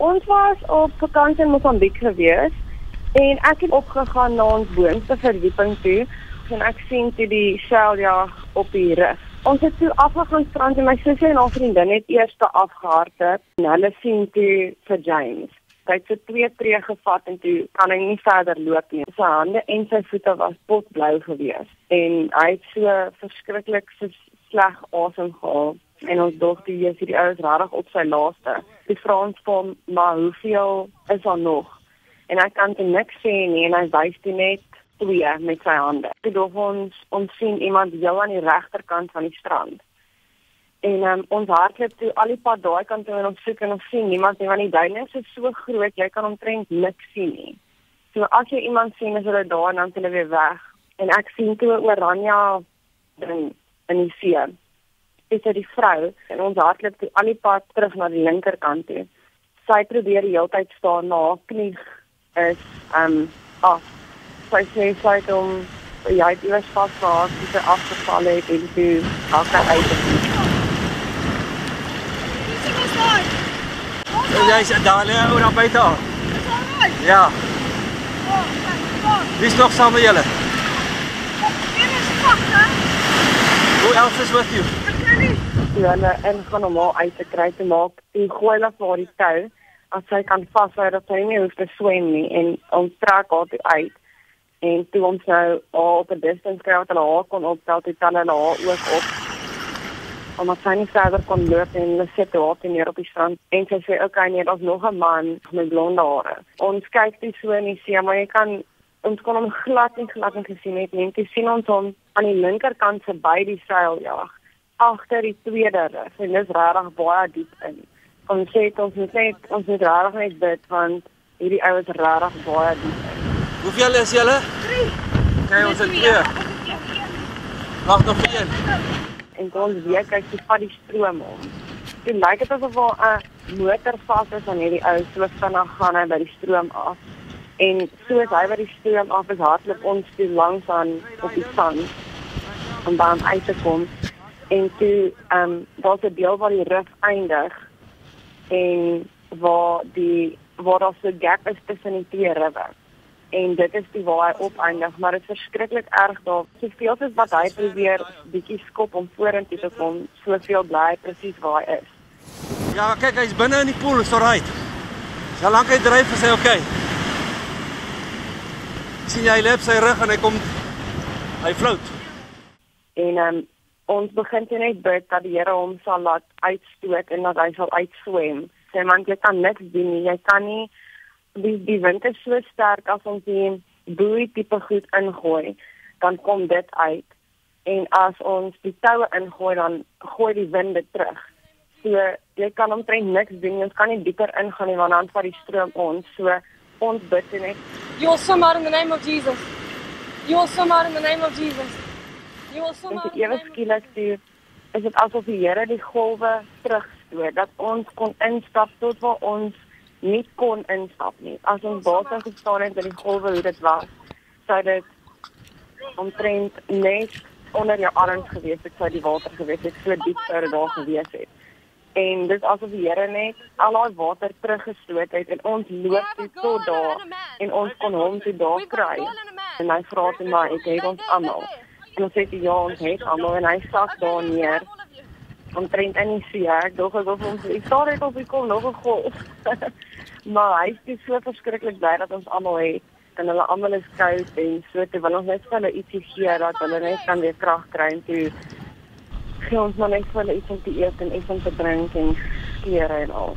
Ons was op vakansie in Mosambik gewees en ek het opgegaan na ons boonste verdieping toe en ek sien toe die seiljag op die rif. Ons het toe afgegaan strand en my sussie en haar vriendin het eers afgehardloop en hulle sien toe vir James. Hy het so 2 tree gevat en toe kan hy nie verder loop nie. Sy hande en sy voete was potblou gewees en hy het so verskriklik so sleg asem gehaal. En ons dogter is hierdie ouens regtig op sy laaste. Die vra ons van, maar hoeveel is daar nog? En hy kan toe niks sê nie en hy wys toe net 2 met sy hande. Toe dog ons sien iemand heel aan die regterkant van die strand. En ons hardloop toe al die pad daai kant toe en ons soek en ons sien niemand nie, want die duine is so groot, jy kan omtrent niks sien nie. So as jy iemand sien, is hulle daar en dan is hulle weer weg. En ek sien toe 'n oranje ding in die see. Dis die vrou en ons hardloop toe al die pad terug na die linkerkant toe. Sy probeer die hele tyd staan, na haar knie is af. Sy sê sy het hom jy het iewers vasgehad, die sy afgeval het en toe haar uit te doen. Jy is daar oor na buite al? Ja. Wie is nog saam met julle? Who else is with you? Toe hulle ingaan om haar uit te kry te maak, en gooi hulle vir haar die tou, as sy kan vashou dat sy nie hoef te swem nie, en ons trek haar toe uit, en toe ons nou op 'n distance kry wat hulle haar kon optel, toe tel hulle haar ook op, omdat sy nie verder kon loop en hulle sit haar toe neer op die strand, en sy sê, okay, nee, daar's nog 'n man met blonde hare. Ons kyk toe so in die see, maar ons kon hom glad nie gesien het, en toe sien ons hom aan die linkerkant verby die seiljag, agter die tweede rif, en dis regtig baie diep in. Ons sê, ons moet regtig net bid, want hierdie ou is regtig baie diep in. Hoeveel is julle? 3. Okay, ons het 2. Wag nog vir 1. En toe ons weer kyk, toe vat die stroom om. Toe lyk dit asof daar 'n motor vas is aan hierdie ou, so vinnig gaan hy by die stroom af. En soos hy by die stroom af is, hardloop ons toe langs aan op die sand, om by hom uit te kom. En toe, daar's 'n deel waar die rif eindig, en waar daar so 'n gap is tussen die 2 riviere. En dit is die waar hy opeindig, maar dit is verskriklik erg daar. Soveel soos wat hy probeer bietjie skop om vorentoe te kom, soveel bly hy presies waar hy is. Ja, kyk, hy's binne in die pool, is alright. So lank hy dryf is hy okay. Sien jy, hy lê op sy rug en hy float. En ons begin toe net bid dat die Here hom sal laat uitstoot en dat hy sal uitswem. Sê man, jy kan niks doen nie, jy kan nie, die wind is so sterk as ons die boei tipe goed ingooi, dan kom dit uit. En as ons die toue ingooi, dan gooi die wind dit terug. So, jy kan omtrent niks doen, ons kan nie dieper ingaan nie, want dan vat die stroom ons. So, ons bid net. You will swim out in the name of Jesus. You will swim out in the name of Jesus. You will swim En out toe in the ewe name of skielik toe, is dit asof die Here die golwe terugstoot, dat ons kon instap tot waar ons nie kon instap nie. As ons daar gestaan het in die golwe hoe dit was, sou dit omtrent net onder jou arms gewees het, sou die water gewees het, so diep sou dit daar gewees het. En dit asof die Here net al daai water teruggestoot het en ons loop toe tot daar en ons kon hom toe daar kry. En hy vra toe maar, ek het ons almal. En ons sê ja, ons het almal en hy sak daar neer. Omtrent in die see, ek dog ek staan net op die kom nog 'n golf. Maar hy is so verskriklik bly dat ons almal het. En hulle almal is koud en so, toe wil ons net vir hulle ietsie gee, dat hulle net kan weer krag kry en toe gee ons maar net vir hulle iets om te eet en iets om te drink en klere en al.